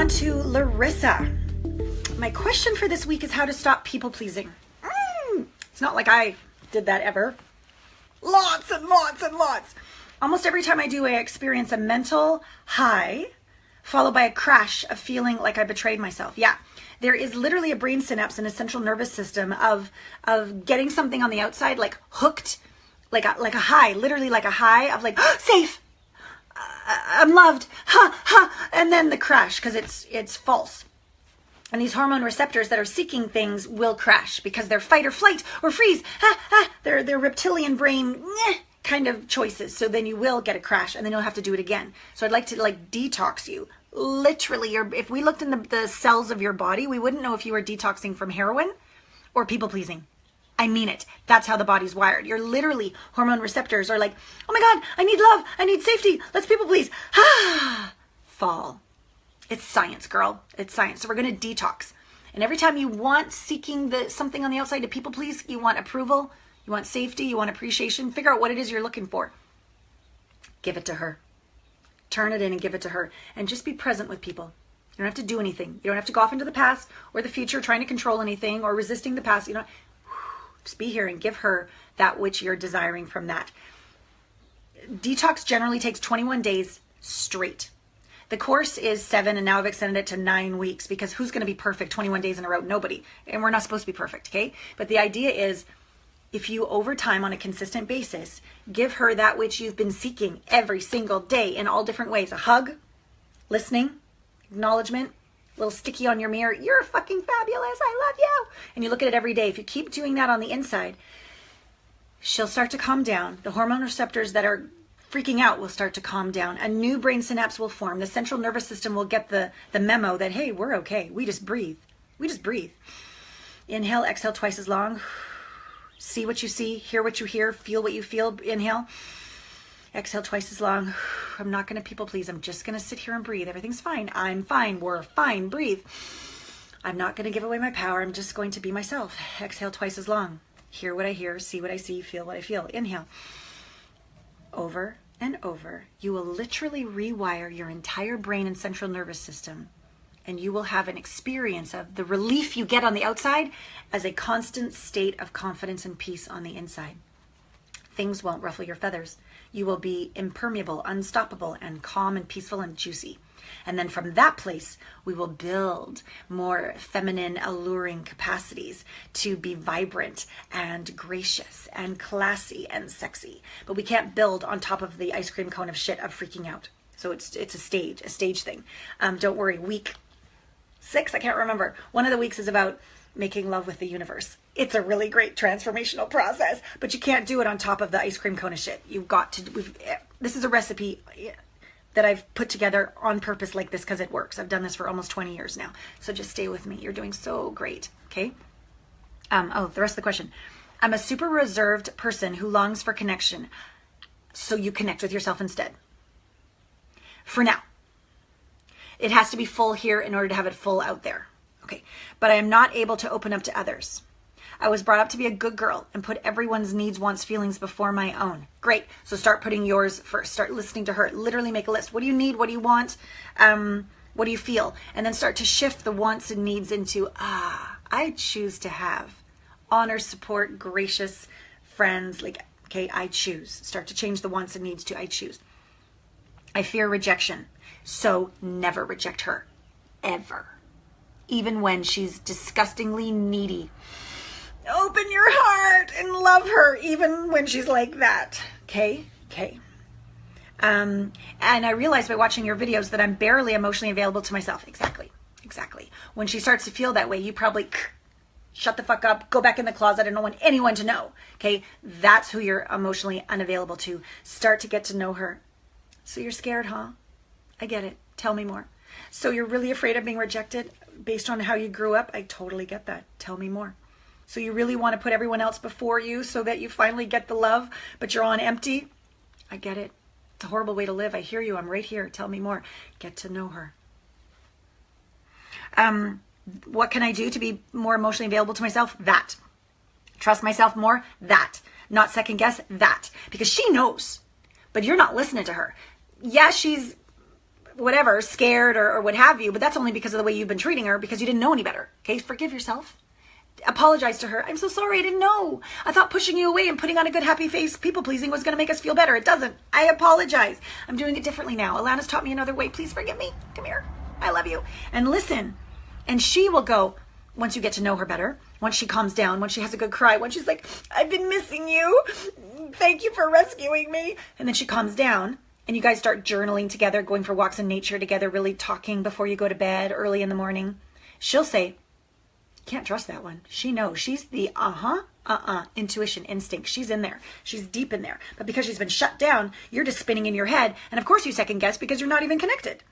on to Larissa. My question for this week is how to stop people pleasing. It's not like I did that ever. Lots and lots and lots. Almost every time I do, I experience a mental high followed by a crash of feeling like I betrayed myself. Yeah, there is literally a brain synapse and a central nervous system of getting something on the outside, like hooked, like a high, literally like a high of like, safe, I'm loved, and then the crash because it's false. And these hormone receptors that are seeking things will crash because they're fight or flight or freeze. They're reptilian brain kind of choices. So then you will get a crash and then you'll have to do it again. So I'd like to detox you. Literally, if we looked in the cells of your body, we wouldn't know if you were detoxing from heroin or people pleasing. I mean it. That's how the body's wired. You're literally, hormone receptors are like, oh my God, I need love. I need safety. Let's people please. Fall. It's science, girl. It's science. So we're going to detox. And every time you want seeking something on the outside to people please, you want approval, you want safety, you want appreciation, figure out what it is you're looking for. Give it to her. Turn it in and give it to her. And just be present with people. You don't have to do anything. You don't have to go off into the past or the future trying to control anything or resisting the past. Just be here and give her that which you're desiring from that. Detox generally takes 21 days straight. The course is 7 and now I've extended it to 9 weeks because who's going to be perfect 21 days in a row? Nobody. And we're not supposed to be perfect, okay? But the idea is if you over time on a consistent basis, give her that which you've been seeking every single day in all different ways. A hug, listening, acknowledgement, a little sticky on your mirror. You're fucking fabulous. I love you. And you look at it every day. If you keep doing that on the inside, she'll start to calm down. The hormone receptors that are freaking out will start to calm down. A new brain synapse will form. The central nervous system will get the memo that, hey, we're okay. We just breathe. We just breathe. Inhale, exhale twice as long. See what you see, hear what you hear, feel what you feel. Inhale. Exhale twice as long. I'm not going to people please. I'm just going to sit here and breathe. Everything's fine. I'm fine. We're fine. Breathe. I'm not going to give away my power. I'm just going to be myself. Exhale twice as long. Hear what I hear, see what I see, feel what I feel. Inhale. Over and over, you will literally rewire your entire brain and central nervous system, and you will have an experience of the relief you get on the outside as a constant state of confidence and peace on the inside. Things won't ruffle your feathers. You will be impermeable, unstoppable, and calm and peaceful and juicy. And then from that place, we will build more feminine, alluring capacities to be vibrant and gracious and classy and sexy. But we can't build on top of the ice cream cone of shit of freaking out. So it's a stage thing. Don't worry, week 6, I can't remember. One of the weeks is about making love with the universe. It's a really great transformational process, but you can't do it on top of the ice cream cone of shit. You've got to, this is a recipe that I've put together on purpose like this because it works. I've done this for almost 20 years now. So just stay with me. You're doing so great. Okay. The rest of the question. I'm a super reserved person who longs for connection. So you connect with yourself instead. For now. It has to be full here in order to have it full out there. Okay. But I am not able to open up to others. I was brought up to be a good girl and put everyone's needs, wants, feelings before my own. Great. So start putting yours first. Start listening to her. Literally make a list. What do you need? What do you want? What do you feel? And then start to shift the wants and needs into, I choose to have honor, support, gracious friends. Okay, I choose. Start to change the wants and needs to I choose. I fear rejection. So never reject her. Ever. Even when she's disgustingly needy. Open your heart and love her even when she's like that. Okay? And I realized by watching your videos that I'm barely emotionally available to myself. Exactly. When she starts to feel that way, you probably shut the fuck up, go back in the closet. I don't want anyone to know. Okay? That's who you're emotionally unavailable to. Start to get to know her. So you're scared, huh? I get it. Tell me more. So you're really afraid of being rejected based on how you grew up? I totally get that. Tell me more. So you really want to put everyone else before you so that you finally get the love, but you're on empty? I get it. It's a horrible way to live. I hear you. I'm right here. Tell me more. Get to know her. What can I do to be more emotionally available to myself? That. Trust myself more? That. Not second guess? That. Because she knows, but you're not listening to her. Yeah, she's whatever, scared or what have you, but that's only because of the way you've been treating her because you didn't know any better. Okay, forgive yourself. Apologize to her. I'm so sorry, I didn't know. I thought pushing you away and putting on a good happy face, people pleasing, was going to make us feel better. It doesn't. I apologize. I'm doing it differently now. Alana's taught me another way. Please forgive me. Come here. I love you. And listen. And she will go, once you get to know her better, once she calms down, once she has a good cry, once she's like, I've been missing you. Thank you for rescuing me. And then she calms down and you guys start journaling together, going for walks in nature together, really talking before you go to bed early in the morning. She'll say, can't trust that one. She knows. She's the intuition, instinct. She's in there. She's deep in there. But because she's been shut down, you're just spinning in your head. And of course you second guess because you're not even connected.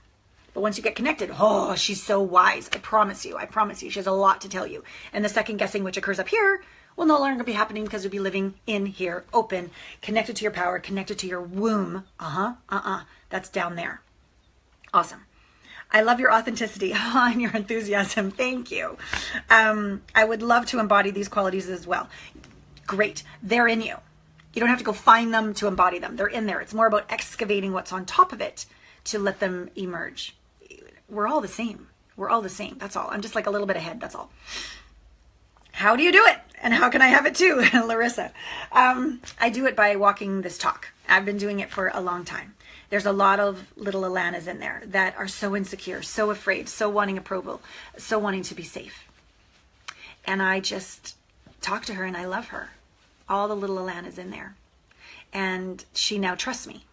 But once you get connected, oh, she's so wise. I promise you. I promise you. She has a lot to tell you. And the second guessing, which occurs up here, will no longer be happening because you'll be living in here, open, connected to your power, connected to your womb. That's down there. Awesome. I love your authenticity and your enthusiasm. Thank you. I would love to embody these qualities as well. Great. They're in you. You don't have to go find them to embody them. They're in there. It's more about excavating what's on top of it to let them emerge. We're all the same. We're all the same. That's all. I'm just like a little bit ahead. That's all. How do you do it? And how can I have it too, Larissa? I do it by walking this talk. I've been doing it for a long time. There's a lot of little Alanas in there that are so insecure, so afraid, so wanting approval, so wanting to be safe. And I just talk to her and I love her. All the little Alanas in there. And she now trusts me.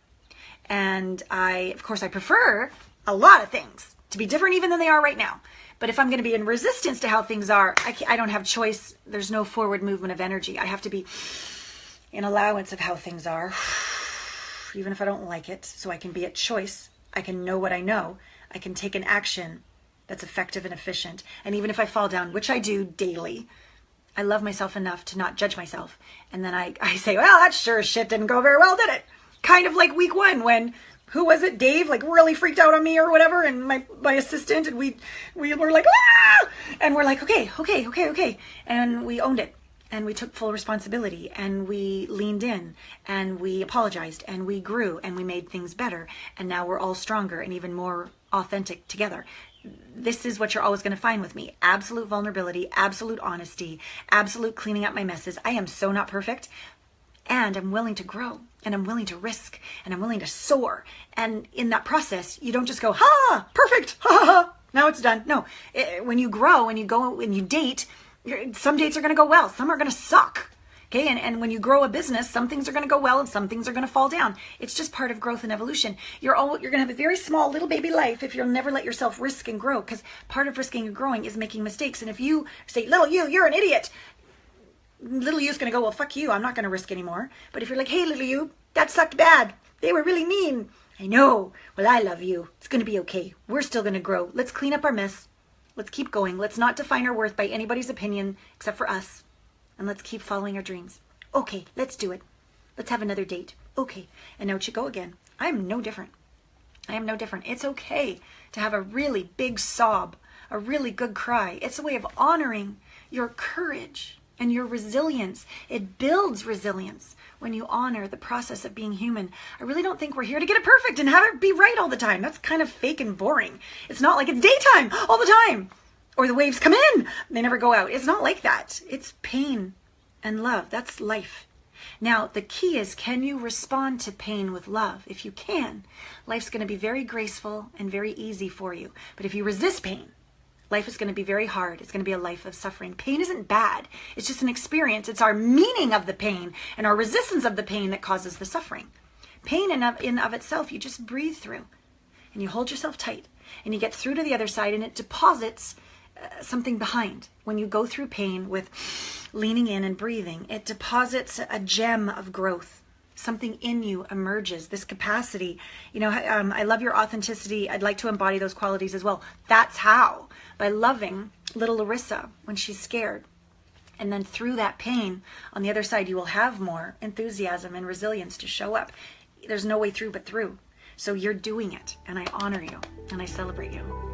And of course, I prefer a lot of things to be different even than they are right now. But if I'm going to be in resistance to how things are, I don't have choice. There's no forward movement of energy. I have to be in allowance of how things are, even if I don't like it, so I can be at choice. I can know what I know. I can take an action that's effective and efficient. And even if I fall down, which I do daily, I love myself enough to not judge myself. And then I say, well, that sure as shit didn't go very well, did it? Kind of like week 1 when, who was it? Dave, like really freaked out on me or whatever. And my assistant, and we were like, ah! And we're like, okay. And we owned it. And we took full responsibility and we leaned in and we apologized and we grew and we made things better. And now we're all stronger and even more authentic together. This is what you're always going to find with me. Absolute vulnerability, absolute honesty, absolute cleaning up my messes. I am so not perfect. And I'm willing to grow and I'm willing to risk and I'm willing to soar. And in that process, you don't just go, ha, perfect, ha, ha, ha. Now it's done. No, when you grow and you go and you date, some dates are going to go well. Some are going to suck. Okay. And when you grow a business, some things are going to go well and some things are going to fall down. It's just part of growth and evolution. You're going to have a very small little baby life if you'll never let yourself risk and grow, because part of risking and growing is making mistakes. And if you say, little you, you're an idiot, little you's going to go, well, fuck you. I'm not going to risk anymore. But if you're like, hey, little you, that sucked bad. They were really mean. I know. Well, I love you. It's going to be okay. We're still going to grow. Let's clean up our mess. Let's keep going. Let's not define our worth by anybody's opinion except for us. And let's keep following our dreams. Okay, let's do it. Let's have another date. Okay. And out you go again. I am no different. I am no different. It's okay to have a really big sob, a really good cry. It's a way of honoring your courage and your resilience. It builds resilience when you honor the process of being human. I really don't think we're here to get it perfect and have it be right all the time. That's kind of fake and boring. It's not like it's daytime all the time. Or the waves come in, they never go out. It's not like that. It's pain and love. That's life. Now, the key is, can you respond to pain with love? If you can, life's going to be very graceful and very easy for you. But if you resist pain, life is going to be very hard. It's going to be a life of suffering. Pain isn't bad. It's just an experience. It's our meaning of the pain and our resistance of the pain that causes the suffering. Pain in of itself, you just breathe through and you hold yourself tight and you get through to the other side, and it deposits something behind. When you go through pain with leaning in and breathing, it deposits a gem of growth. Something in you emerges, this capacity. I love your authenticity. I'd like to embody those qualities as well. That's how, by loving little Larissa when she's scared. And then through that pain, on the other side, you will have more enthusiasm and resilience to show up. There's no way through but through. So you're doing it, and I honor you, and I celebrate you.